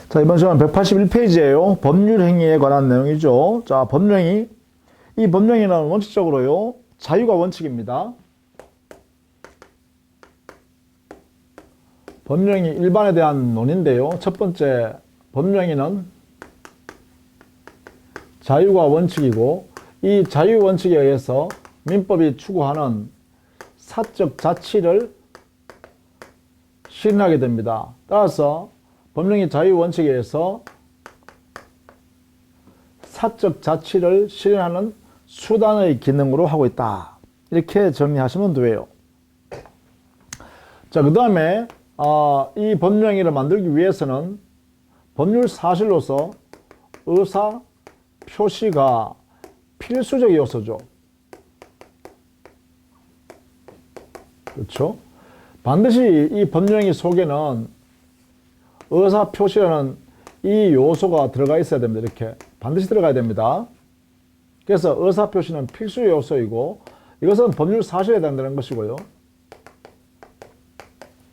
자, 이번 시간 181페이지예요. 법률행위에 관한 내용이죠. 자, 법령이. 이 법령에는 원칙적으로요, 자유가 원칙입니다. 법령이 일반에 대한 논인데요. 첫 번째, 법령에는 자유가 원칙이고, 이 자유 원칙에 의해서 민법이 추구하는 사적 자치를 실현하게 됩니다. 따라서 법령이 자유 원칙에 의해서 사적 자치를 실현하는 수단의 기능으로 하고 있다. 이렇게 정리하시면 돼요. 자, 그 다음에 이 법령을 만들기 위해서는 법률 사실로서 의사 표시가 필수적 요소죠. 그렇죠? 반드시 이 법령의 속에는 의사 표시라는 이 요소가 들어가 있어야 됩니다. 이렇게 반드시 들어가야 됩니다. 그래서 의사 표시는 필수 요소이고, 이것은 법률 사실에 해당되는 것이고요.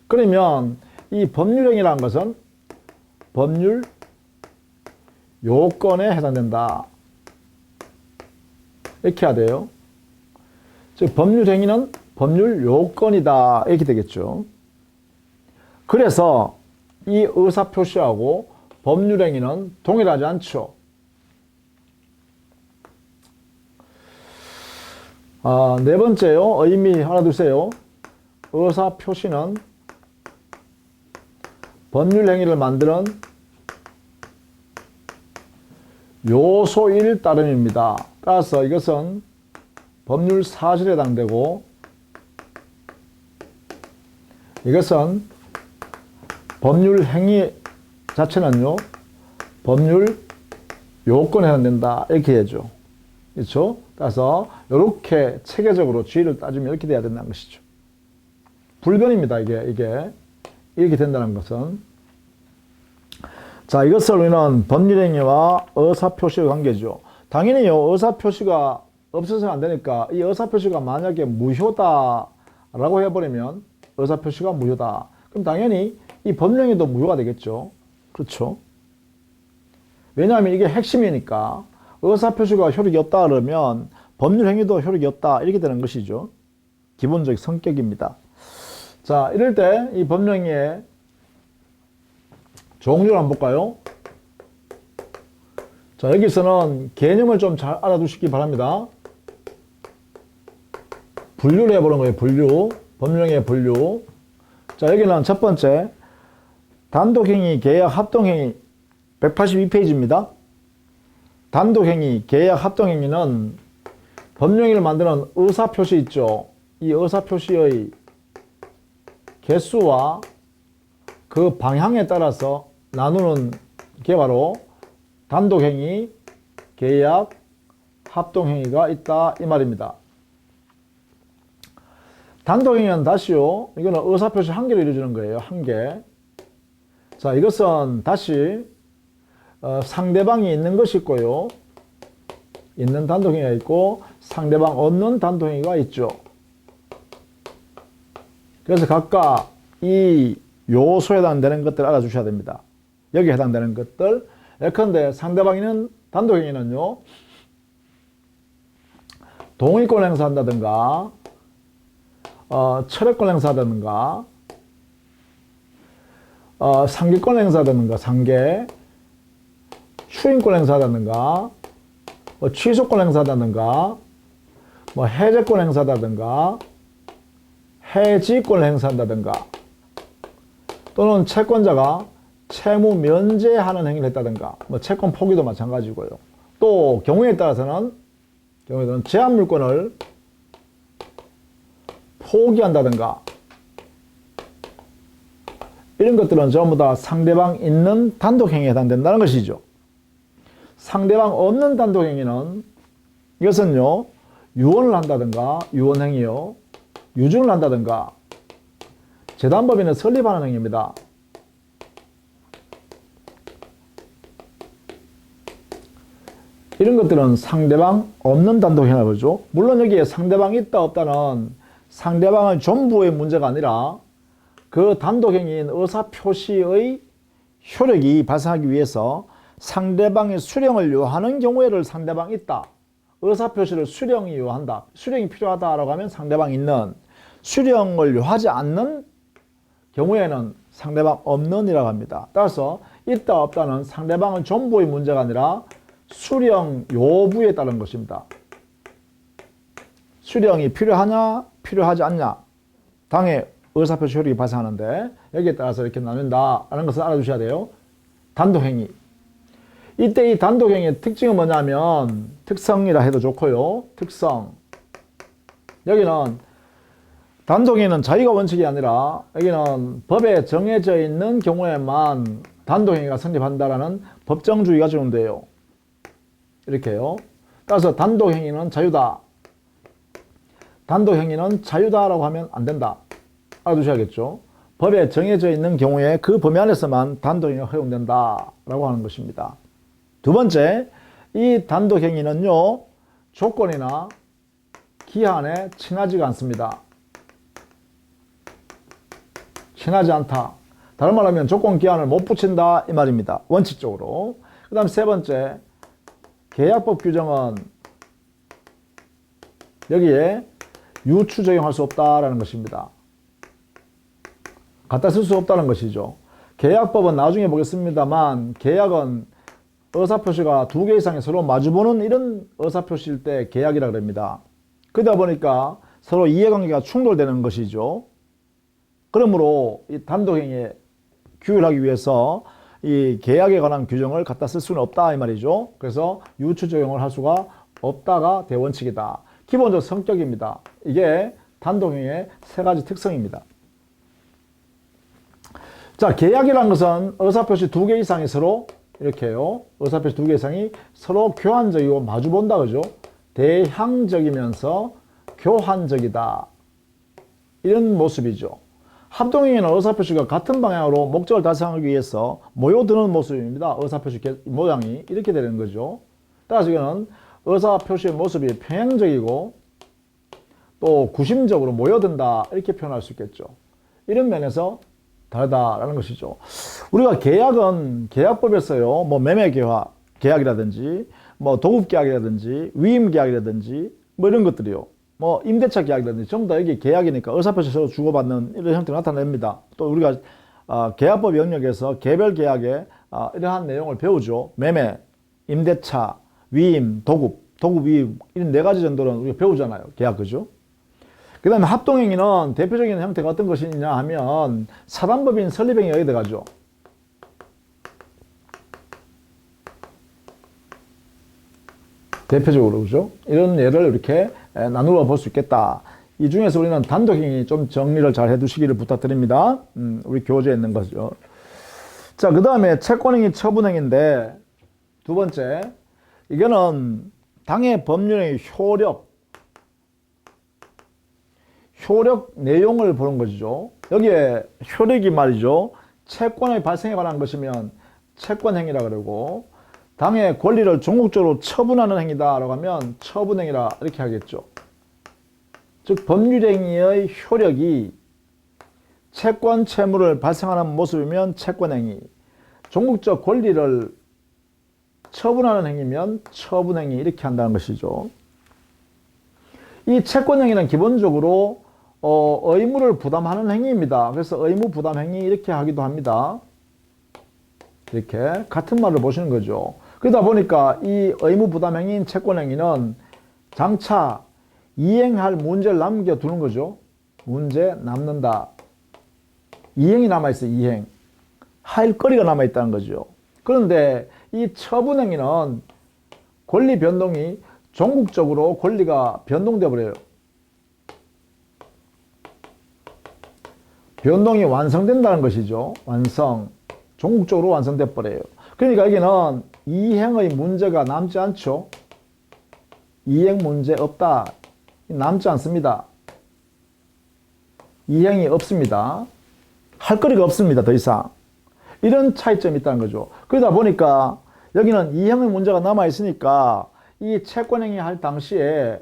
그러면 이 법률행위라는 것은 법률 요건에 해당된다. 이렇게 해야 돼요. 즉 법률행위는 법률 요건이다. 이렇게 되겠죠. 그래서 이 의사표시하고 법률행위는 동일하지 않죠. 네 번째요. 의미 하나 두세요. 의사표시는 법률행위를 만드는 요소일 따름입니다. 따라서 이것은 법률 사실에 해당되고, 이것은 법률 행위 자체는요, 법률 요건에 해당된다. 이렇게 해야죠. 그렇죠? 따라서 이렇게 체계적으로 주의를 따지면 이렇게 돼야 된다는 것이죠. 불변입니다. 이게 이렇게 된다는 것은. 자, 이것을 우리는 법률행위와 의사표시의 관계죠. 당연히요, 의사표시가 없어서는 안 되니까, 이 의사표시가 만약에 무효다라고 해버리면 의사표시가 무효다. 그럼 당연히 이 법령에도 무효가 되겠죠. 그렇죠? 왜냐하면 이게 핵심이니까. 의사표시가 효력이 없다 그러면 법률행위도 효력이 없다. 이렇게 되는 것이죠. 기본적 성격입니다. 자, 이럴 때 이 법령의 종류를 한번 볼까요? 자, 여기서는 개념을 좀 잘 알아두시기 바랍니다. 분류를 해보는 거예요. 분류. 법령의 분류. 자, 여기는 첫 번째, 단독행위, 계약, 합동행위. 182페이지입니다. 단독행위, 계약, 합동행위는 법령을 만드는 의사표시 있죠. 이 의사표시의 개수와 그 방향에 따라서 나누는 게 바로 단독행위, 계약, 합동행위가 있다. 이 말입니다. 단독행위는 다시요, 이거는 의사표시 한 개로 이루어지는 거예요. 한 개. 자, 이것은 다시 상대방이 있는 것이 있고요. 있는 단독행위가 있고 상대방 없는 단독행위가 있죠. 그래서 각각 이 요소에 해당되는 것들을 알아주셔야 됩니다. 여기에 해당되는 것들. 예컨대 상대방이 있는 단독행위는요, 동의권 행사한다든가, 철회권 행사하다든가, 상계권 행사하다든가, 상계, 추인권 행사하다든가, 취소권 행사하다든가, 해제권 행사하다든가, 해지권 행사한다든가, 또는 채권자가 채무 면제하는 행위를 했다든가, 채권 포기도 마찬가지고요. 또 경우에 따라서는 제한 물권을 포기한다든가, 이런 것들은 전부 다 상대방 있는 단독행위에 해당된다는 것이죠. 상대방 없는 단독행위는, 이것은요, 유언을 한다든가, 유언행위요, 유증을 한다든가, 재단법인을 설립하는 행위입니다. 이런 것들은 상대방 없는 단독행위라고 그러죠. 물론 여기에 상대방이 있다 없다는 상대방의 전부의 문제가 아니라 그 단독행위인 의사표시의 효력이 발생하기 위해서 상대방의 수령을 요하는 경우에를 상대방이 있다. 의사표시를 수령이 요한다. 수령이 필요하다라고 하면 상대방이 있는, 수령을 요하지 않는 경우에는 상대방 없는이라고 합니다. 따라서 있다 없다는 상대방은 전부의 문제가 아니라 수령 요부에 따른 것입니다. 수령이 필요하냐 필요하지 않냐 당의 의사표시 효력이 발생하는데 여기에 따라서 이렇게 나눈다라는 것을 알아두셔야 돼요. 단독행위. 이때 이 단독행위의 특징은 뭐냐면 특성이라 해도 좋고요. 특성. 여기는 단독행위는 자유가 원칙이 아니라 여기는 법에 정해져 있는 경우에만 단독행위가 성립한다라는 법정주의가 적용돼요. 이렇게요. 따라서 단독행위는 자유다. 단독행위는 자유다라고 하면 안 된다. 알아두셔야겠죠. 법에 정해져 있는 경우에 그 범위 안에서만 단독행위가 허용된다라고 하는 것입니다. 두 번째, 이 단독행위는요, 조건이나 기한에 친하지가 않습니다. 친하지 않다. 다른 말로 하면 조건 기한을 못 붙인다 이 말입니다. 원칙적으로. 그 다음 세 번째, 계약법 규정은 여기에 유추 적용할 수 없다라는 것입니다. 갖다 쓸 수 없다는 것이죠. 계약법은 나중에 보겠습니다만 계약은 의사표시가 두 개 이상이 서로 마주보는 이런 의사표시일 때 계약이라고 합니다. 그러다 보니까 서로 이해관계가 충돌되는 것이죠. 그러므로 이 단독행위에 규율하기 위해서 이 계약에 관한 규정을 갖다 쓸 수는 없다 이 말이죠. 그래서 유추 적용을 할 수가 없다가 대원칙이다. 기본적 성격입니다. 이게 단독행위의 세 가지 특성입니다. 자, 계약이라는 것은 의사표시 두 개 이상이 서로 이렇게요. 의사표시 두 개 이상이 서로 교환적이고 마주본다 그죠? 대향적이면서 교환적이다. 이런 모습이죠. 합동행위는 의사표시가 같은 방향으로 목적을 달성하기 위해서 모여드는 모습입니다. 의사표시 모양이 이렇게 되는 거죠. 따라서 이거는 의사표시의 모습이 평행적이고 또 구심적으로 모여든다 이렇게 표현할 수 있겠죠. 이런 면에서 다르다라는 것이죠. 우리가 계약은 계약법에서요, 뭐 매매 계약이라든지, 뭐 도급 계약이라든지, 위임 계약이라든지, 뭐 이런 것들이요. 뭐 임대차 계약이라든지 전부 다 여기 계약이니까 의사표시 서로 주고받는 이런 형태가 나타냅니다. 또 우리가 계약법 영역에서 개별 계약에 이러한 내용을 배우죠. 매매, 임대차, 위임, 도급, 위임 이런 네 가지 정도는 우리가 배우잖아요. 계약 그죠? 그 다음에 합동행위는 대표적인 형태가 어떤 것이냐 하면 사단법인 설립행위가 여기 들어가죠. 대표적으로 그죠? 이런 예를 이렇게 나누어 볼 수 있겠다. 이 중에서 우리는 단독행위 좀 정리를 잘 해두시기를 부탁드립니다. 우리 교재에 있는 거죠. 자, 그 다음에 채권행위, 처분행위인데 두 번째, 이거는 당해 법률의 효력 내용을 보는 것이죠. 여기에 효력이 말이죠. 채권의 발생에 관한 것이면 채권행위라 그러고 당의 권리를 종국적으로 처분하는 행위다라고 하면 처분행위라 이렇게 하겠죠. 즉 법률행위의 효력이 채권, 채무를 발생하는 모습이면 채권행위, 종국적 권리를 처분하는 행위면 처분행위 이렇게 한다는 것이죠. 이 채권행위는 기본적으로 의무를 부담하는 행위입니다. 그래서 의무 부담 행위 이렇게 하기도 합니다. 이렇게 같은 말을 보시는 거죠. 그러다 보니까 이 의무 부담 행위인 채권행위는 장차 이행할 문제를 남겨두는 거죠. 문제 남는다. 이행이 남아있어요. 이행. 할 거리가 남아있다는 거죠. 그런데 이 처분행위는 권리 변동이 종국적으로 권리가 변동돼 버려요. 변동이 완성된다는 것이죠. 완성. 종국적으로 완성돼 버려요. 그러니까 여기는 이행의 문제가 남지 않죠. 이행 문제 없다. 남지 않습니다. 이행이 없습니다. 할 거리가 없습니다. 더 이상. 이런 차이점이 있다는 거죠. 그러다 보니까 여기는 이행의 문제가 남아있으니까 이 채권행위 할 당시에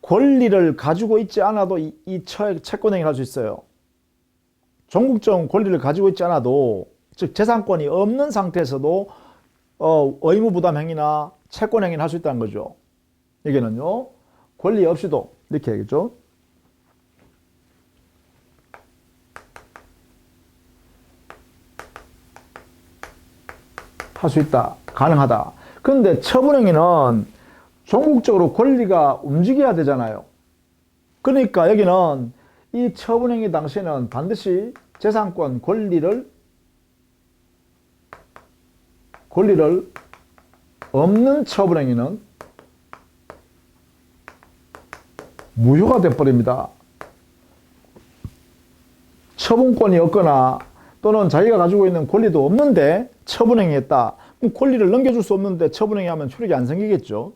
권리를 가지고 있지 않아도 채권행위를 할 수 있어요. 종국적 권리를 가지고 있지 않아도 즉 재산권이 없는 상태에서도 의무부담행위나 채권행위를 할 수 있다는 거죠. 여기는요, 권리 없이도 이렇게 얘기죠. 할 수 있다. 가능하다. 그런데 처분행위는 종국적으로 권리가 움직여야 되잖아요. 그러니까 여기는 이 처분행위 당시에는 반드시 재산권 권리를 없는 처분행위는 무효가 돼버립니다. 처분권이 없거나 또는 자기가 가지고 있는 권리도 없는데 처분행위했다. 그럼 권리를 넘겨줄 수 없는데 처분행위하면 효력이 안 생기겠죠.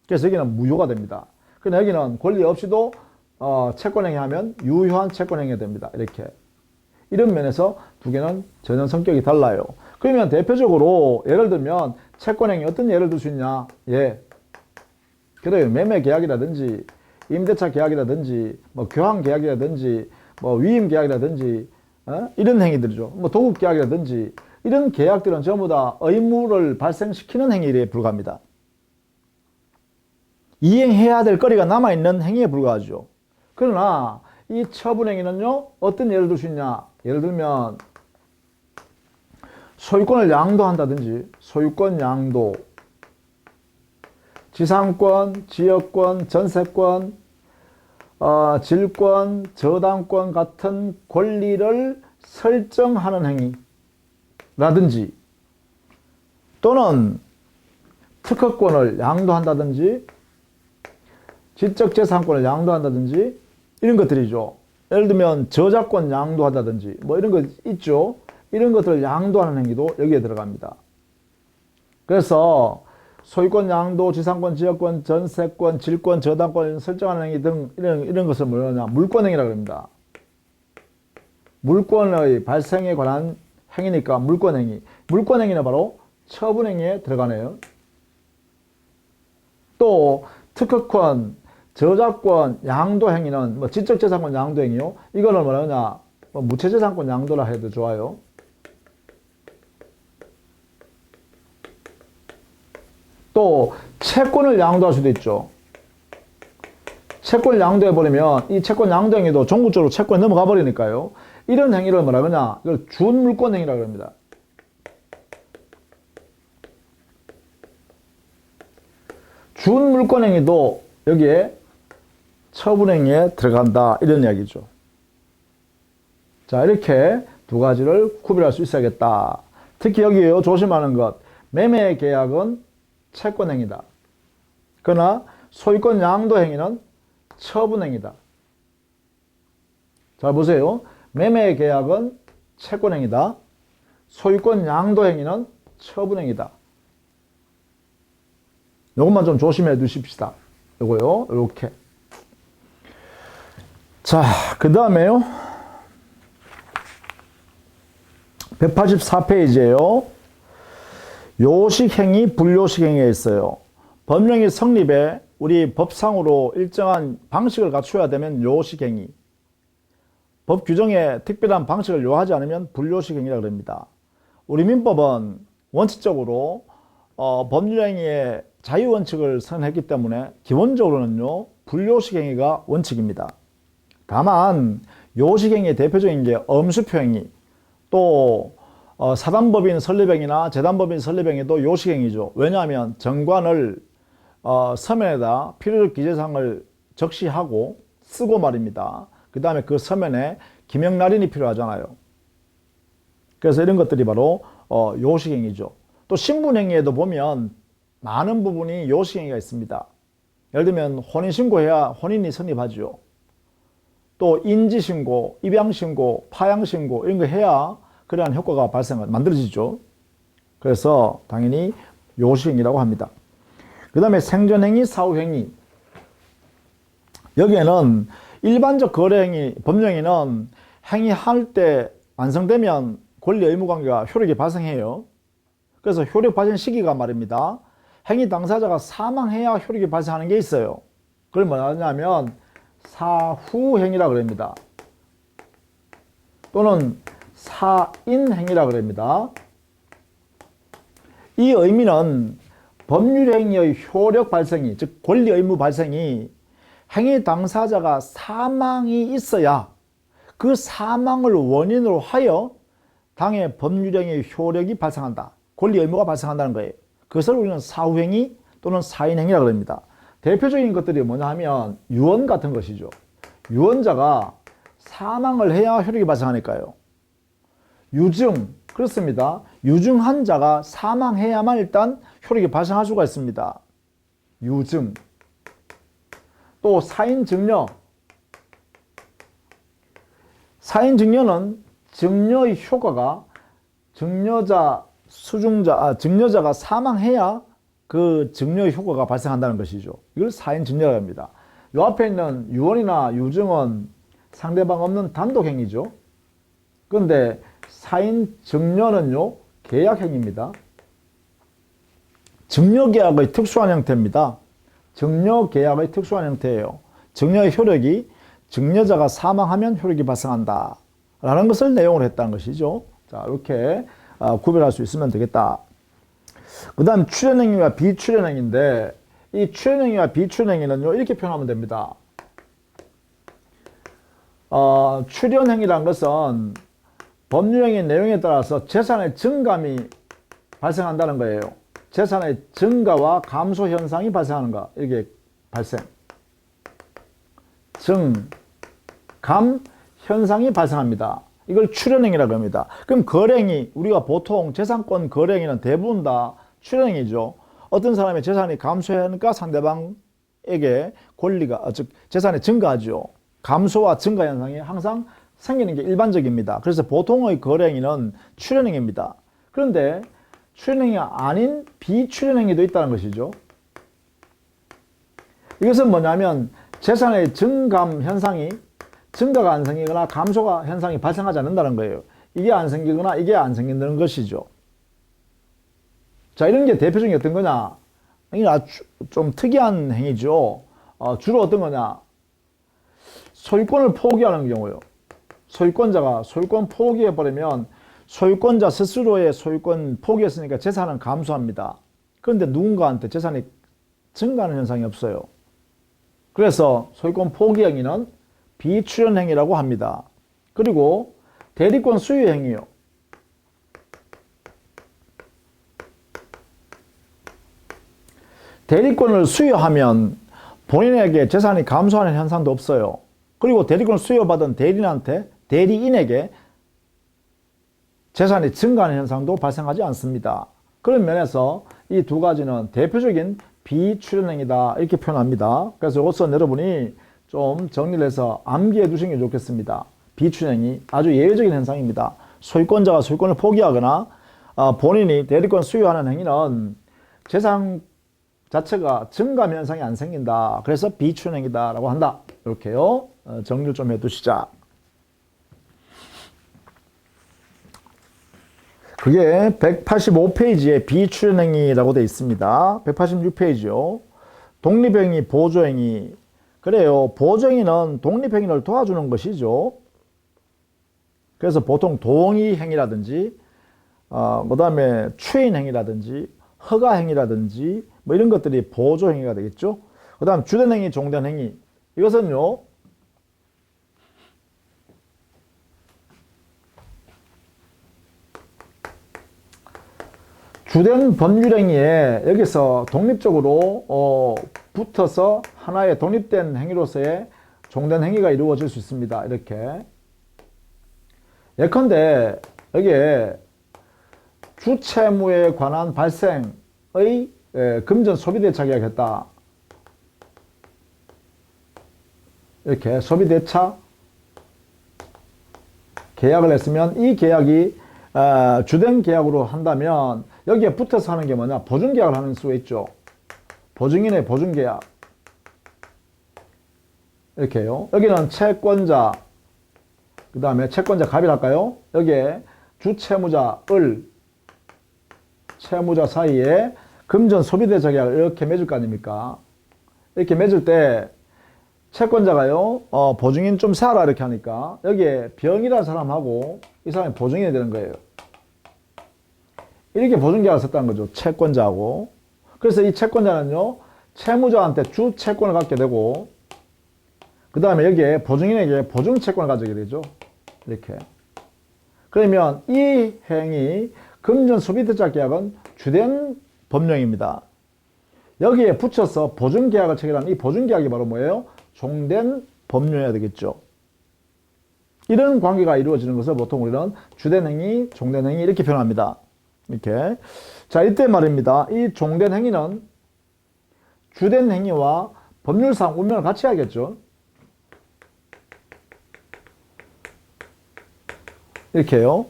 그래서 여기는 무효가 됩니다. 그러나 여기는 권리 없이도 채권행위하면 유효한 채권행위가 됩니다. 이렇게. 이런 면에서 두 개는 전혀 성격이 달라요. 그러면 대표적으로 예를 들면 채권행위 어떤 예를 들 수 있냐? 예. 그래요. 매매 계약이라든지 임대차 계약이라든지 뭐 교환 계약이라든지 뭐 위임 계약이라든지 이런 행위들이죠. 뭐 도급 계약이라든지 이런 계약들은 전부 다 의무를 발생시키는 행위에 불과합니다. 이행해야 될 거리가 남아있는 행위에 불과하죠. 그러나 이 처분행위는요, 어떤 예를 들 수 있냐? 예를 들면 소유권을 양도한다든지 소유권 양도, 지상권, 지역권, 전세권, 질권, 저당권 같은 권리를 설정하는 행위라든지 또는 특허권을 양도한다든지 지적재산권을 양도한다든지 이런 것들이죠. 예를 들면 저작권 양도한다든지 뭐 이런 거 있죠. 이런 것들을 양도하는 행위도 여기에 들어갑니다. 그래서 소유권 양도, 지상권, 지역권, 전세권, 질권, 저당권 설정하는 행위 등 이런 것을 뭐냐? 물권행위라고 합니다. 물권의 발생에 관한 행위니까 물권행위. 물권행위는 바로 처분행위에 들어가네요. 또 특허권, 저작권 양도행위는 뭐 지적재산권 양도행위요. 이거는 뭐냐? 뭐 무채재산권 양도라 해도 좋아요. 또 채권을 양도할 수도 있죠. 채권을 양도해버리면 이 채권 양도행위도 종국적으로 채권에 넘어가 버리니까요. 이런 행위를 뭐라 그러냐? 이걸 준물권행위라고 합니다. 준물권행위도 여기에 처분행위에 들어간다. 이런 이야기죠. 자, 이렇게 두 가지를 구별할 수 있어야겠다. 특히 여기에요. 조심하는 것. 매매 계약은 채권행위다. 그러나 소유권 양도행위는 처분행위다. 잘 보세요. 매매 계약은 채권행위다. 소유권 양도행위는 처분행위다. 요것만 좀 조심해 두십시다. 요거요. 요렇게. 자, 그 다음에요. 184페이지에요. 요식행위, 불요식행위가 있어요. 법령이 성립에 우리 법상으로 일정한 방식을 갖춰야 되면 요식행위. 법 규정에 특별한 방식을 요하지 않으면 불요식행위라고 합니다. 우리 민법은 원칙적으로 법률행위의 자유원칙을 선언했기 때문에 기본적으로는요, 불요식행위가 원칙입니다. 다만 요식행위의 대표적인 게 엄수표행위, 또 사단법인 설립행위나 재단법인 설립행위도 요식행위죠. 왜냐하면 정관을 서면에다 필요적 기재사항을 적시하고 쓰고 말입니다. 그 다음에 그 서면에 기명날인이 필요하잖아요. 그래서 이런 것들이 바로 요식행위죠. 또 신분행위에도 보면 많은 부분이 요식행위가 있습니다. 예를 들면 혼인신고해야 혼인이 성립하죠. 또 인지신고, 입양신고, 파양신고 이런 거 해야 그러한 효과가 만들어지죠. 그래서 당연히 요식행위라고 합니다. 그 다음에 생존행위, 사후행위. 여기에는 일반적 거래행위, 법령에는 행위할 때 완성되면 권리 의무관계가 효력이 발생해요. 그래서 효력 발생 시기가 말입니다. 행위 당사자가 사망해야 효력이 발생하는 게 있어요. 그걸 뭐냐면 사후행위라고 합니다. 또는 사인행위라고 그럽니다. 이 의미는 법률행위의 효력 발생이, 즉 권리 의무 발생이 행위 당사자가 사망이 있어야 그 사망을 원인으로 하여 당의 법률행위의 효력이 발생한다. 권리 의무가 발생한다는 거예요. 그것을 우리는 사후행위 또는 사인행위라고 합니다. 대표적인 것들이 뭐냐 하면 유언 같은 것이죠. 유언자가 사망을 해야 효력이 발생하니까요. 유증, 그렇습니다. 유증한 자가 사망해야만 일단 효력이 발생할 수가 있습니다. 유증. 또 사인증여. 사인증여는 증여의 효과가 증여자가 사망해야 그 증여의 효과가 발생한다는 것이죠. 이걸 사인증여라고 합니다. 이 앞에 있는 유언이나 유증은 상대방 없는 단독행위죠. 그런데 사인증여는요, 계약행위입니다. 증여계약의 특수한 형태입니다. 증여계약의 특수한 형태예요. 증여의 효력이 증여자가 사망하면 효력이 발생한다 라는 것을 내용으로 했다는 것이죠. 자, 이렇게 구별할 수 있으면 되겠다. 그 다음 출연행위와 비출연행위인데, 이 출연행위와 비출연행위는요, 이렇게 표현하면 됩니다. 출연행위란 것은 법률행위 내용에 따라서 재산의 증감이 발생한다는 거예요. 재산의 증가와 감소 현상이 발생하는 거. 이게 발생. 감 현상이 발생합니다. 이걸 출연행위라고 합니다. 그럼 거래행위, 우리가 보통 재산권 거래행위는 대부분 다 출연행위죠. 어떤 사람의 재산이 감소하니까 상대방에게 권리가, 즉 재산이 증가하죠. 감소와 증가 현상이 항상 생기는 게 일반적입니다. 그래서 보통의 거래행위는 출연행위입니다. 그런데 출연행위가 아닌 비출연행위도 있다는 것이죠. 이것은 뭐냐면 재산의 증감 현상이 증가가 안 생기거나 감소가 현상이 발생하지 않는다는 거예요. 이게 안 생기거나 이게 안 생긴다는 것이죠. 자, 이런 게 대표적인 게 어떤 거냐? 이게 아주 좀 특이한 행위죠. 주로 어떤 거냐? 소유권을 포기하는 경우요. 소유권자가 소유권 포기해버리면 소유권자 스스로의 소유권 포기했으니까 재산은 감소합니다. 그런데 누군가한테 재산이 증가하는 현상이 없어요. 그래서 소유권 포기 행위는 비출연 행위라고 합니다. 그리고 대리권 수유 행위요. 대리권을 수여하면 본인에게 재산이 감소하는 현상도 없어요. 그리고 대리권을 수여받은 대리인에게 재산이 증가하는 현상도 발생하지 않습니다. 그런 면에서 이 두 가지는 대표적인 비출연행위다 이렇게 표현합니다. 그래서 이것은 여러분이 좀 정리를 해서 암기해 두시는 게 좋겠습니다. 비출연행위 아주 예외적인 현상입니다. 소유권자가 소유권을 포기하거나 본인이 대리권 수여하는 행위는 재산 자체가 증가 현상이 안 생긴다. 그래서 비출연행위다라고 한다. 이렇게요. 정리를 좀 해두시자. 그게 185페이지에 비출연행위라고 되어 있습니다. 186페이지요. 독립행위, 보조행위. 그래요. 보조행위는 독립행위를 도와주는 것이죠. 그래서 보통 동의행위라든지 그 다음에 추인행위라든지 허가행위라든지 뭐 이런 것들이 보조행위가 되겠죠. 그 다음 주된행위, 종된행위. 이것은요. 주된 법률행위에 여기서 독립적으로 붙어서 하나의 독립된 행위로서의 종된 행위가 이루어질 수 있습니다. 이렇게. 예컨대 여기에 주채무에 관한 발생의 금전 소비대차 계약했다. 이렇게 소비대차 계약을 했으면 이 계약이 주된 계약으로 한다면 여기에 붙어서 하는 게 뭐냐? 보증계약을 하는 수가 있죠. 보증인의 보증계약. 이렇게요. 여기는 채권자, 그 다음에 채권자 갑이랄까요? 여기에 주채무자 을, 채무자 사이에 금전 소비대차 계약을 이렇게 맺을 거 아닙니까? 이렇게 맺을 때 채권자가요, 보증인 좀 세워라 이렇게 하니까 여기에 병이라는 사람하고 이 사람이 보증인이 되는 거예요. 이렇게 보증계약을 썼다는 거죠. 채권자하고. 그래서 이 채권자는요, 채무자한테 주 채권을 갖게 되고, 그 다음에 여기에 보증인에게 보증 채권을 가지게 되죠. 이렇게. 그러면 이 행위, 금전 소비대차 계약은 주된 법령입니다. 여기에 붙여서 보증계약을 체결하는 이 보증계약이 바로 뭐예요? 종된 법령이어야 되겠죠. 이런 관계가 이루어지는 것을 보통 우리는 주된 행위, 종된 행위 이렇게 표현합니다. 이렇게. 자, 이때 말입니다. 이 종된 행위는 주된 행위와 법률상 운명을 같이 해야겠죠. 이렇게요.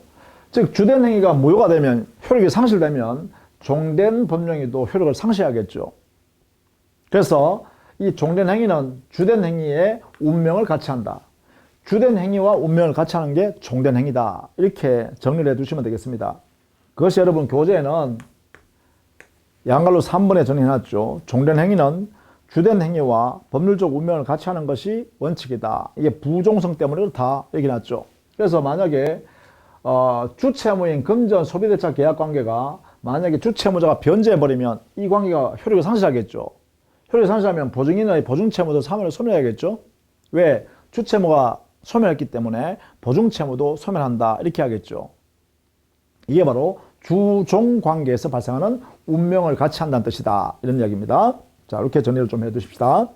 즉, 주된 행위가 무효가 되면, 효력이 상실되면 종된 법령에도 효력을 상실하겠죠. 그래서 이 종된 행위는 주된 행위의 운명을 같이 한다. 주된 행위와 운명을 같이 하는 게 종된 행위다. 이렇게 정리를 해 두시면 되겠습니다. 그것이 여러분 교재에는 양갈로 3번에 정리해놨죠. 종된 행위는 주된 행위와 법률적 운명을 같이 하는 것이 원칙이다. 이게 부종성 때문에 그렇다. 이렇게 놨죠. 그래서 만약에 주채무인 금전 소비대차 계약 관계가 만약에 주채무자가 변제해버리면 이 관계가 효력을 상실하겠죠. 효력을 상실하면 보증인의 보증채무도 사면을 소멸해야겠죠. 왜? 주채무가 소멸했기 때문에 보증채무도 소멸한다. 이렇게 하겠죠. 이게 바로 주종 관계에서 발생하는 운명을 같이 한다는 뜻이다. 이런 이야기입니다. 자, 이렇게 정리를 좀 해 두십시다.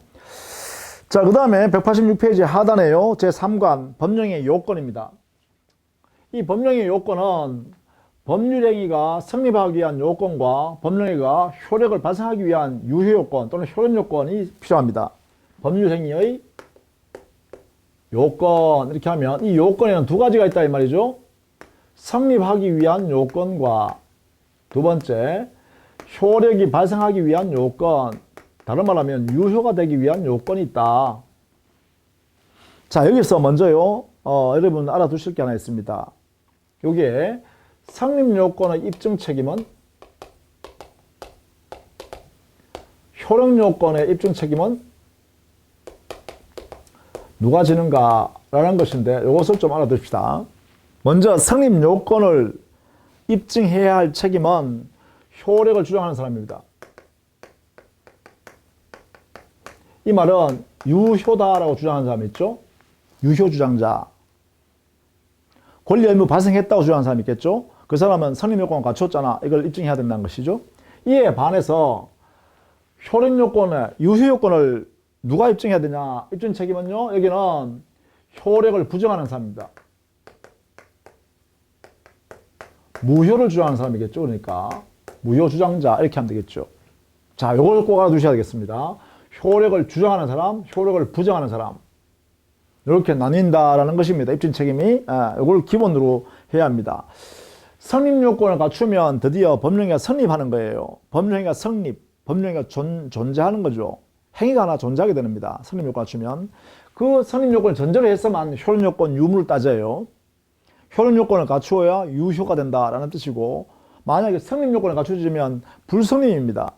자, 그 다음에 186페이지 하단에요. 제3관 법령의 요건입니다. 이 법령의 요건은 법률행위가 성립하기 위한 요건과 법령행위가 효력을 발생하기 위한 유효요건 또는 효력요건이 필요합니다. 법률행위의 요건 이렇게 하면 이 요건에는 두 가지가 있다 이 말이죠. 성립하기 위한 요건과 두 번째 효력이 발생하기 위한 요건, 다른 말하면 유효가 되기 위한 요건이 있다. 자, 여기서 먼저요 여러분 알아두실 게 하나 있습니다. 여기에 성립요건의 입증 책임은 효력요건의 입증 책임은 누가 지는가 라는 것인데 이것을 좀 알아두십시다. 먼저 성립요건을 입증해야 할 책임은 효력을 주장하는 사람입니다. 이 말은 유효다라고 주장하는 사람이 있죠. 유효 주장자. 권리 의무 발생했다고 주장하는 사람이 있겠죠. 그 사람은 성립요건을 갖췄잖아. 이걸 입증해야 된다는 것이죠. 이에 반해서 효력요건의 유효요건을 누가 입증해야 되냐. 입증 책임은요. 여기는 효력을 부정하는 사람입니다. 무효를 주장하는 사람이겠죠. 그러니까 무효 주장자 이렇게 하면 되겠죠. 자, 요걸 꼭 알아두셔야 되겠습니다. 효력을 주장하는 사람, 효력을 부정하는 사람 이렇게 나뉜다라는 것입니다. 입증 책임이 이걸 기본으로 해야 합니다. 성립요건을 갖추면 드디어 법령행위가 성립하는 거예요. 법령행위가 성립, 법령행위가 존재하는 거죠. 행위가 하나 존재하게 됩니다. 성립요건을 갖추면 그 성립요건을 전제로 해서만 효력요건 유무를 따져요. 효력요건을 갖추어야 유효가 된다라는 뜻이고, 만약에 성립요건을 갖추지면 불성립입니다.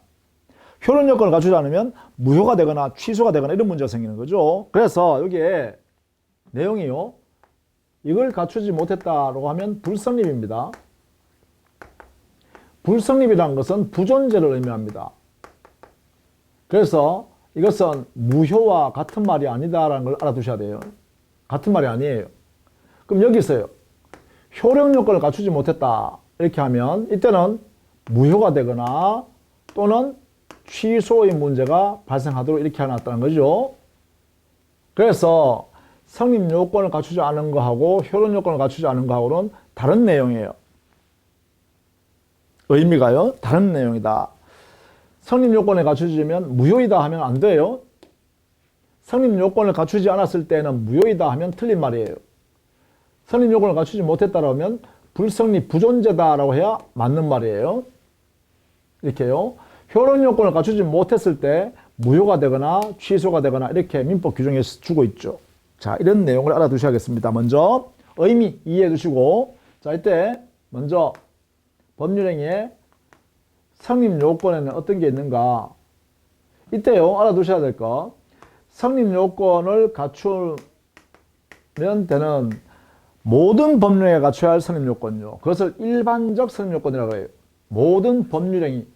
효력요건을 갖추지 않으면 무효가 되거나 취소가 되거나 이런 문제가 생기는 거죠. 그래서 여기에 내용이요, 이걸 갖추지 못했다라고 하면 불성립입니다. 불성립이라는 것은 부존재를 의미합니다. 그래서 이것은 무효와 같은 말이 아니다라는 걸 알아두셔야 돼요. 같은 말이 아니에요. 그럼 여기서요, 효력요건을 갖추지 못했다 이렇게 하면 이때는 무효가 되거나 또는 취소의 문제가 발생하도록 이렇게 해놨다는 거죠. 그래서 성립요건을 갖추지 않은 거하고 효력요건을 갖추지 않은 거하고는 다른 내용이에요. 의미가요, 다른 내용이다. 성립요건을 갖추지면 무효이다 하면 안 돼요. 성립요건을 갖추지 않았을 때는 무효이다 하면 틀린 말이에요. 성립요건을 갖추지 못했다라고 하면 불성립, 부존재다라고 해야 맞는 말이에요. 이렇게요. 효력요건을 갖추지 못했을 때 무효가 되거나 취소가 되거나 이렇게 민법 규정에서 주고 있죠. 자, 이런 내용을 알아두셔야겠습니다. 먼저 의미 이해해 두시고, 자, 이때 먼저 법률행위의 성립요건에는 어떤 게 있는가. 이때요, 알아두셔야 될 거. 성립 요건을 갖추면 되는 모든 법령에 갖춰야 할 성립 요건요. 그것을 일반적 성립 요건이라고 해요. 모든 법률행위.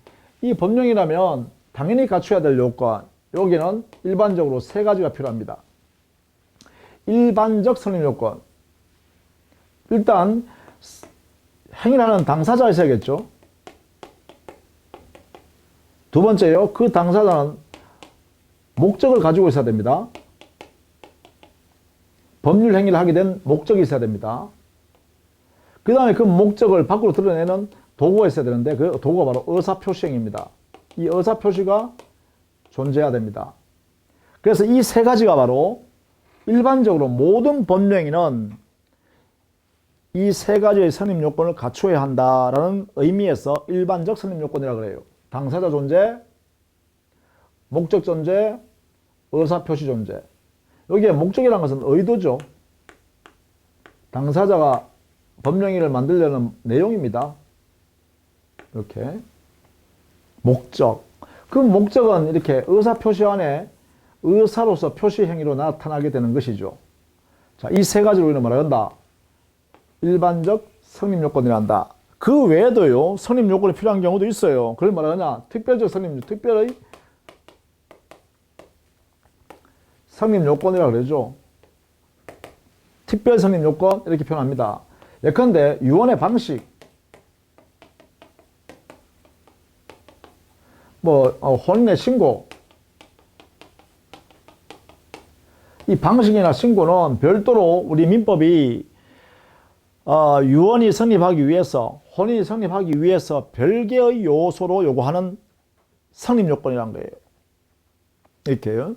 이 법령이라면 당연히 갖춰야 될 요건. 여기는 일반적으로 세 가지가 필요합니다. 일반적 성립 요건. 일단 행위를 하는 당사자가 있어야겠죠. 두 번째요. 그 당사자는 목적을 가지고 있어야 됩니다. 법률 행위를 하게 된 목적이 있어야 됩니다. 그 다음에 그 목적을 밖으로 드러내는 도구가 있어야 되는데 그 도구가 바로 의사표시행위입니다. 이 의사표시가 존재해야 됩니다. 그래서 이 세 가지가 바로 일반적으로 모든 법령행위는 이 세 가지의 성립 요건을 갖춰야 한다라는 의미에서 일반적 성립 요건이라고 그래요. 당사자 존재, 목적 존재, 의사표시 존재. 여기에 목적이라는 것은 의도죠. 당사자가 법령행위를 만들려는 내용입니다. 이렇게 목적. 그 목적은 이렇게 의사표시 안에 의사로서 표시행위로 나타나게 되는 것이죠. 자, 이 세 가지로 우리는 뭐라 한다? 일반적 성립요건이란다. 그 외에도요, 성립요건이 필요한 경우도 있어요. 그걸 뭐라 하냐? 특별적 성립, 특별의 성립요건이라고 그러죠. 특별 성립요건 이렇게 표현합니다. 예컨대 유언의 방식, 혼인의 신고, 이 방식이나 신고는 별도로 우리 민법이 유언이 성립하기 위해서, 혼인이 성립하기 위해서 별개의 요소로 요구하는 성립요건이란 거예요. 이렇게요.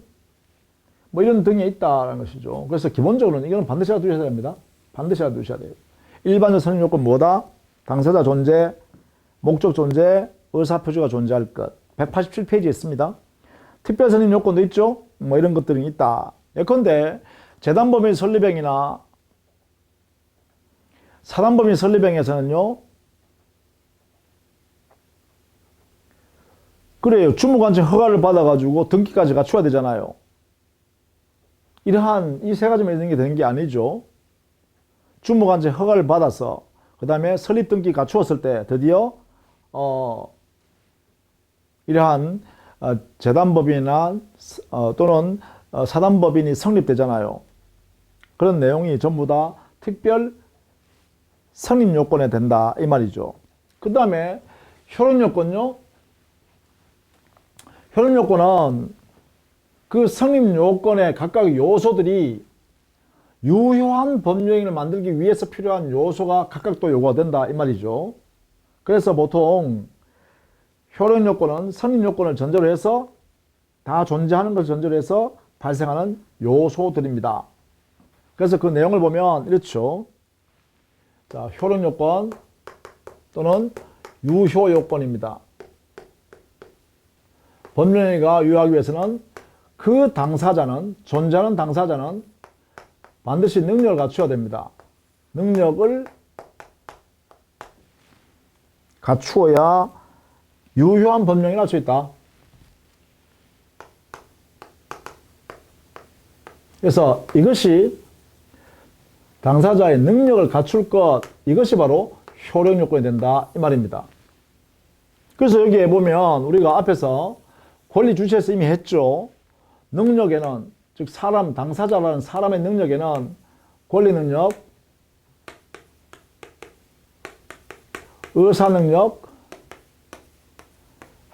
이런 등이 있다는 것이죠. 그래서 기본적으로는 이거는 반드시 알아두셔야 됩니다. 반드시 알아두셔야 돼요. 일반적 성립요건 뭐다? 당사자 존재, 목적 존재, 의사표시가 존재할 것. 187페이지에 있습니다. 특별 성립요건도 있죠. 이런 것들이 있다. 예컨대 재단법인 설립행위나 사단법인 설립행위에서는요, 그래요. 주무관청 허가를 받아가지고 등기까지 갖춰야 되잖아요. 이러한 이 세 가지만 있는 게 되는 게 아니죠. 주무관청 허가를 받아서 그 다음에 설립 등기 갖추었을 때 드디어 이러한 재단법인이나 또는 사단법인이 성립되잖아요. 그런 내용이 전부 다 특별 성립요건에 된다 이 말이죠. 그 다음에 효력요건요. 효력요건은 그 성립요건의 각각 요소들이 유효한 법령행위를 만들기 위해서 필요한 요소가 각각 또 요구가 된다 이 말이죠. 그래서 보통 효력요건은 성립요건을 전제로 해서 다 존재하는 것을 전제로 해서 발생하는 요소들입니다. 그래서 그 내용을 보면 이렇죠. 자, 효력요건 또는 유효요건입니다. 법령행위가 유효하기 위해서는 그 당사자는, 존재하는 당사자는 반드시 능력을 갖춰야 됩니다. 능력을 갖추어야 유효한 법령행위를 할 수 있다. 그래서 이것이 당사자의 능력을 갖출 것, 이것이 바로 효력요건이 된다 이 말입니다. 그래서 여기에 보면 우리가 앞에서 권리주체에서 이미 했죠. 능력에는, 즉 사람, 당사자라는 사람의 능력에는 권리능력, 의사능력,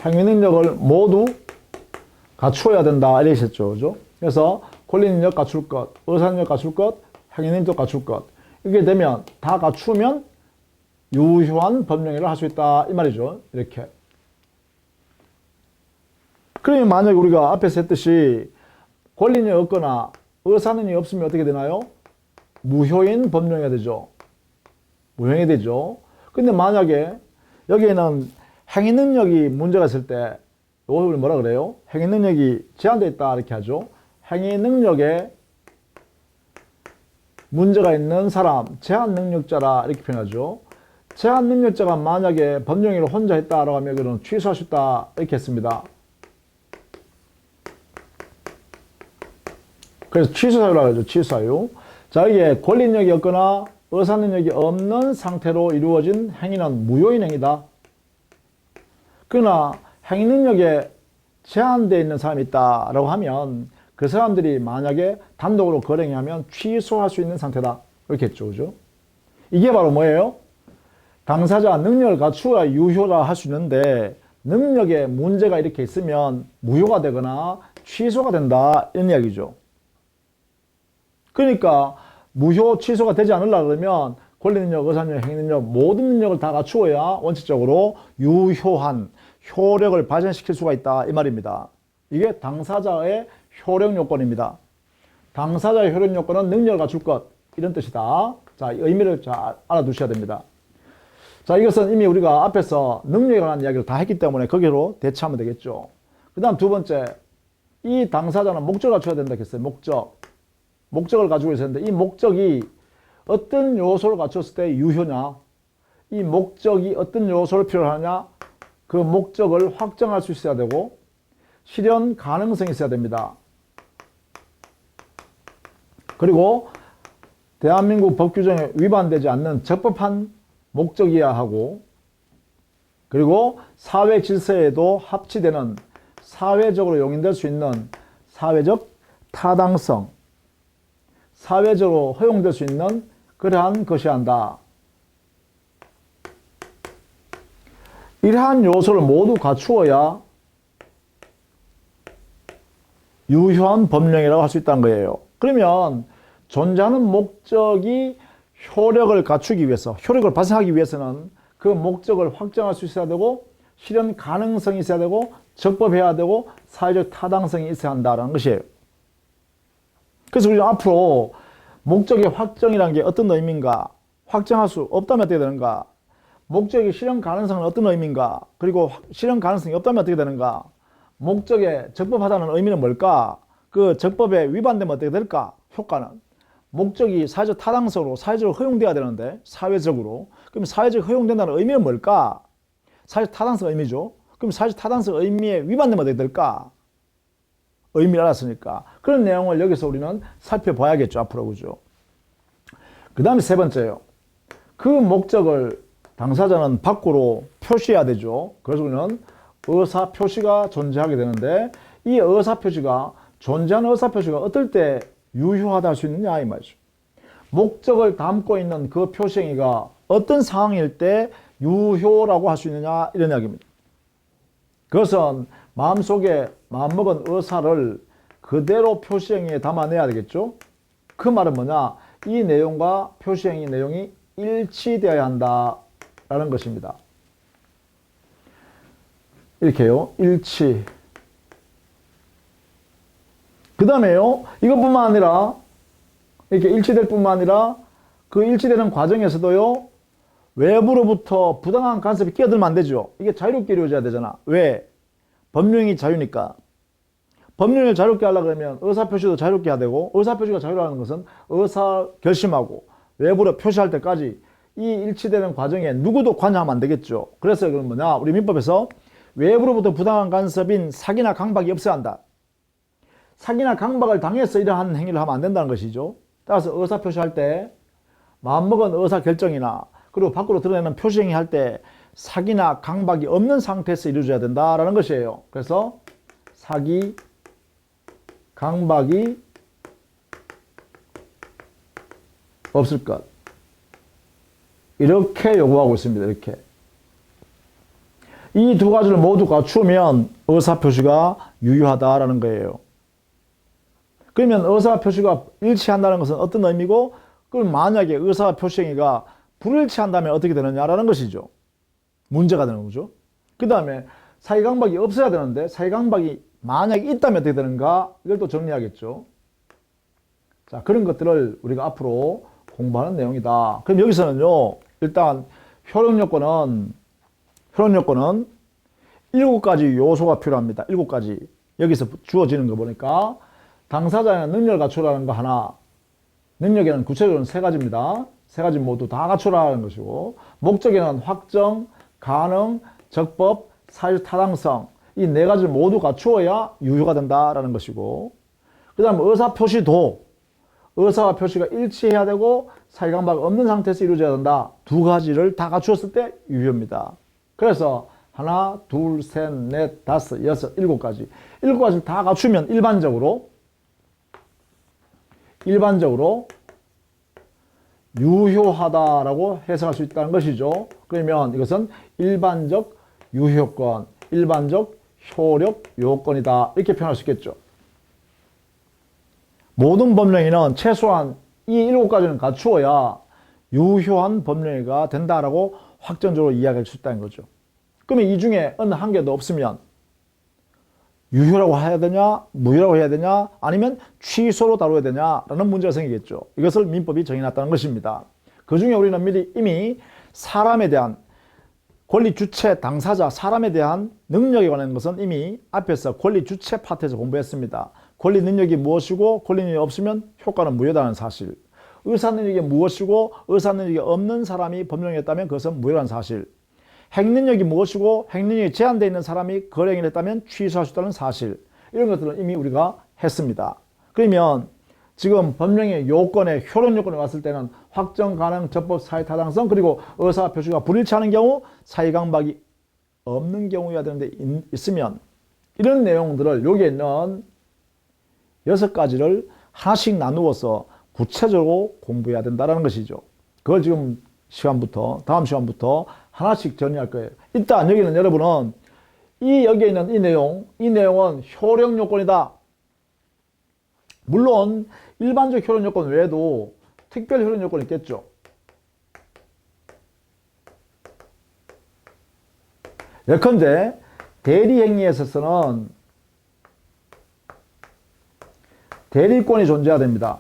행위능력을 모두 갖추어야 된다 이렇게 했죠. 그죠? 그래서 권리능력 갖출 것, 의사능력 갖출 것, 행위능력 갖출 것. 이게 되면 다 갖추면 유효한 법령행위를 할 수 있다 이 말이죠. 이렇게. 그러면 만약에 우리가 앞에서 했듯이 권리능력이 없거나 의사능력이 없으면 어떻게 되나요? 무효인 법령행위가 되죠. 무효행위 되죠. 근데 만약에 여기에는 행위능력이 문제가 있을 때 이걸 뭐라 그래요? 행위능력이 제한되어 있다 이렇게 하죠. 행위능력에 문제가 있는 사람, 제한능력자라 이렇게 표현하죠. 제한능력자가 만약에 법령행위를 혼자 했다라고 하면 그건 취소할 수 있다 이렇게 했습니다. 그래서 취소사유라고 하죠. 취소사유. 자, 이게 권리능력이 없거나 의사능력이 없는 상태로 이루어진 행위는 무효인 행위다. 그러나 행위능력에 제한되어 있는 사람이 있다라고 하면 그 사람들이 만약에 단독으로 거래하면 취소할 수 있는 상태다. 이렇게 했죠. 그죠? 이게 바로 뭐예요? 당사자 능력을 갖추어야 유효라 할 수 있는데 능력에 문제가 이렇게 있으면 무효가 되거나 취소가 된다. 이런 이야기죠. 그러니까 무효 취소가 되지 않으려고 그러면 권리능력, 의사능력, 행위능력 모든 능력을 다 갖추어야 원칙적으로 유효한 효력을 발생시킬 수가 있다. 이 말입니다. 이게 당사자의 효력 요건입니다. 당사자의 효력 요건은 능력을 갖출 것 이런 뜻이다. 자, 의미를 잘 알아두셔야 됩니다. 자, 이것은 이미 우리가 앞에서 능력에 관한 이야기를 다 했기 때문에 거기로 대처하면 되겠죠. 그 다음 두 번째, 이 당사자는 목적을 갖춰야 된다 했어요. 목적을 가지고 있었는데 이 목적이 어떤 요소를 갖췄을 때 유효냐, 이 목적이 어떤 요소를 필요로 하냐, 그 목적을 확정할 수 있어야 되고 실현 가능성이 있어야 됩니다. 그리고 대한민국 법 규정에 위반되지 않는 적법한 목적이어야 하고, 그리고 사회 질서에도 합치되는 사회적으로 용인될 수 있는 사회적 타당성, 사회적으로 허용될 수 있는 그러한 것이어야 한다. 이러한 요소를 모두 갖추어야 유효한 법령이라고 할 수 있다는 거예요. 그러면 존재하는 목적이 효력을 갖추기 위해서, 효력을 발생하기 위해서는 그 목적을 확정할 수 있어야 되고 실현 가능성이 있어야 되고 적법해야 되고 사회적 타당성이 있어야 한다는 것이에요. 그래서 우리가 앞으로 목적의 확정이라는 게 어떤 의미인가, 확정할 수 없다면 어떻게 되는가, 목적의 실현 가능성은 어떤 의미인가, 그리고 실현 가능성이 없다면 어떻게 되는가, 목적에 적법하다는 의미는 뭘까, 그 적법에 위반되면 어떻게 될까, 효과는. 목적이 사회적 타당성으로 사회적으로 허용돼야 되는데 사회적으로, 그럼 사회적 허용된다는 의미는 뭘까, 사회적 타당성 의미죠. 그럼 사회적 타당성 의미에 위반되면 어떻게 될까, 의미를 알았으니까 그런 내용을 여기서 우리는 살펴봐야겠죠. 앞으로. 그죠? 그 다음에 세 번째요. 그 목적을 당사자는 밖으로 표시해야 되죠. 그래서 우리는 의사표시가 존재하게 되는데 이 의사표시가, 존재하는 의사표시가 어떨 때 유효하다 할 수 있느냐 이 말이죠. 목적을 담고 있는 그 표시행위가 어떤 상황일 때 유효라고 할 수 있느냐 이런 이야기입니다. 그것은 마음속에 마음먹은 의사를 그대로 표시행위에 담아내야 되겠죠. 그 말은 뭐냐, 이 내용과 표시행위 내용이 일치되어야 한다라는 것입니다. 이렇게요. 일치. 그 다음에요, 이것뿐만 아니라 이렇게 일치될 뿐만 아니라 그 일치되는 과정에서도요, 외부로부터 부당한 간섭이 끼어들면 안 되죠. 이게 자유롭게 이루어져야 되잖아. 왜? 법령이 자유니까. 법령을 자유롭게 하려고 하면 의사표시도 자유롭게 해야 되고, 의사표시가 자유라는 것은 의사 결심하고 외부로 표시할 때까지 이 일치되는 과정에 누구도 관여하면 안 되겠죠. 그래서 그건 뭐냐, 우리 민법에서 외부로부터 부당한 간섭인 사기나 강박이 없어야 한다. 사기나 강박을 당해서 이러한 행위를 하면 안 된다는 것이죠. 따라서 의사표시할 때 마음먹은 의사결정이나 그리고 밖으로 드러내는 표시행위 할 때 사기나 강박이 없는 상태에서 이루어져야 된다라는 것이에요. 그래서 사기, 강박이 없을 것, 이렇게 요구하고 있습니다. 이렇게 이 두 가지를 모두 갖추면 의사표시가 유효하다라는 거예요. 그러면 의사표시가 일치한다는 것은 어떤 의미고, 그럼 만약에 의사표시행위가 불일치한다면 어떻게 되느냐라는 것이죠. 문제가 되는 거죠. 그 다음에 사기강박이 없어야 되는데 사기강박이 만약에 있다면 어떻게 되는가, 이걸 또 정리하겠죠. 자, 그런 것들을 우리가 앞으로 공부하는 내용이다. 그럼 여기서는요, 일단 효력요건은 7가지 요소가 필요합니다. 7가지. 여기서 주어지는 거 보니까 당사자의 능력을 갖추라는 거 하나, 능력에는 구체적으로는 3가지입니다. 3가지 모두 다 갖추라는 것이고, 목적에는 확정, 가능, 적법, 사회적 타당성, 이 4가지를 모두 갖추어야 유효가 된다라는 것이고, 그 다음 의사표시도 의사와 표시가 일치해야 되고 사이강박이 없는 상태에서 이루어져야 된다. 두 가지를 다 갖추었을 때 유효입니다. 그래서 하나, 둘, 셋, 넷, 다섯, 여섯, 일곱 가지. 일곱 가지를 다 갖추면 일반적으로 유효하다라고 해석할 수 있다는 것이죠. 그러면 이것은 일반적 유효권, 일반적 효력 요건이다. 이렇게 표현할 수 있겠죠. 모든 법령에는 최소한 이 일곱 가지는 갖추어야 유효한 법령이가 된다라고 확정적으로 이야기할 수 있다는 거죠. 그러면 이 중에 어느 한 개도 없으면 유효라고 해야 되냐, 무효라고 해야 되냐, 아니면 취소로 다뤄야 되냐라는 문제가 생기겠죠. 이것을 민법이 정해놨다는 것입니다. 그 중에 우리는 미리 이미 사람에 대한 권리 주체 당사자, 사람에 대한 능력에 관한 것은 이미 앞에서 권리 주체 파트에서 공부했습니다. 권리 능력이 무엇이고 권리 능력이 없으면 효과는 무효다는 사실. 의사 능력이 무엇이고 의사 능력이 없는 사람이 법령을 했다면 그것은 무효라는 사실. 행능력이 무엇이고 행능력이 제한되어 있는 사람이 거래행위를 했다면 취소할 수 있다는 사실. 이런 것들은 이미 우리가 했습니다. 그러면 지금 법령의 요건에 효력 요건에 왔을 때는 확정 가능 적법 사회 타당성 그리고 의사 표시가 불일치하는 경우 사이강박이 없는 경우여야 되는데 있으면 이런 내용들을 여기에 있는 6가지를 하나씩 나누어서 구체적으로 공부해야 된다는 것이죠. 그걸 지금 다음 시간부터 하나씩 정리할 거예요. 일단 여기는 여러분은 여기에 있는 이 내용은 효력 요건이다. 물론 일반적 효력 요건 외에도 특별 효력 요건이 있겠죠. 예컨대 대리행위에 있어서는 대리권이 존재해야 됩니다.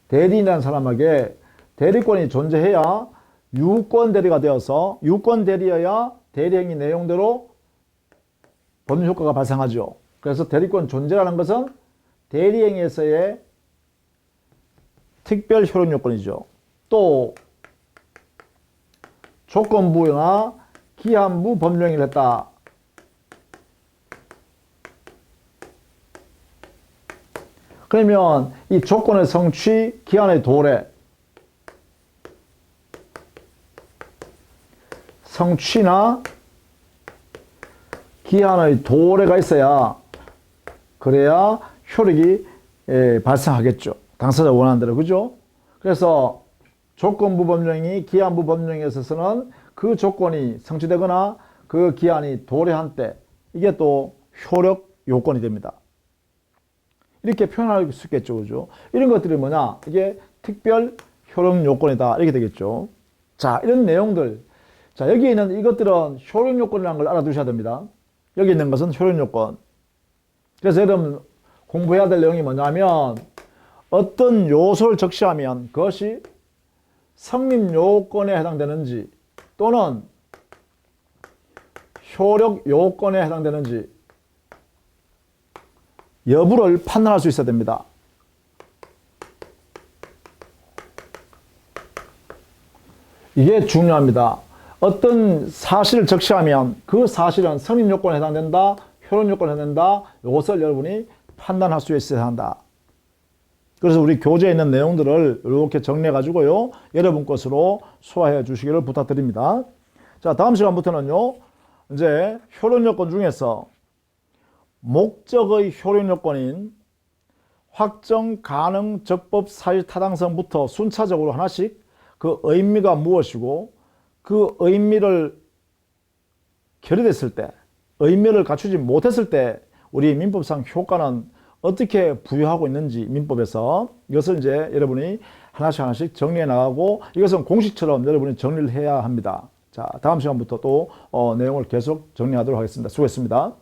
대리인이라는 사람에게 대리권이 존재해야 유권 대리가 되어서 유권 대리여야 대리행위 내용대로 법률 효과가 발생하죠. 그래서 대리권 존재라는 것은 대리행위에서의 특별 효력 요건이죠. 또 조건부나 기한부 법령행위를 했다. 그러면 이 조건의 성취, 기한의 도래, 성취나 기한의 도래가 있어야 그래야 효력이 발생하겠죠. 당사자 원하는 대로. 그죠? 그래서 조건부 법령이 기한부 법령에 있어서는 그 조건이 성취되거나 그 기한이 도래한 때 이게 또 효력 요건이 됩니다. 이렇게 표현할 수 있겠죠. 그죠? 이런 것들이 뭐냐? 이게 특별 효력 요건이다. 이렇게 되겠죠. 자, 이런 내용들. 자, 여기 있는 이것들은 효력 요건이라는 걸 알아두셔야 됩니다. 여기 있는 것은 효력 요건. 그래서 여러분 공부해야 될 내용이 뭐냐면 어떤 요소를 적시하면 그것이 성립 요건에 해당되는지 또는 효력 요건에 해당되는지 여부를 판단할 수 있어야 됩니다. 이게 중요합니다. 어떤 사실을 적시하면 그 사실은 성립 요건에 해당된다, 효력 요건에 해당된다. 이것을 여러분이 판단할 수 있어야 한다. 그래서 우리 교재에 있는 내용들을 이렇게 정리해 가지고요, 여러분 것으로 소화해 주시기를 부탁드립니다. 자, 다음 시간부터는요, 이제 효력 요건 중에서 목적의 효력 요건인 확정 가능 적법 사유 타당성부터 순차적으로 하나씩 그 의미가 무엇이고 그 의미를 결여됐을 때, 의미를 갖추지 못했을 때 우리 민법상 효과는 어떻게 부여하고 있는지 민법에서 이것을 이제 여러분이 하나씩 정리해 나가고 이것은 공식처럼 여러분이 정리를 해야 합니다. 자, 다음 시간부터 또 내용을 계속 정리하도록 하겠습니다. 수고했습니다.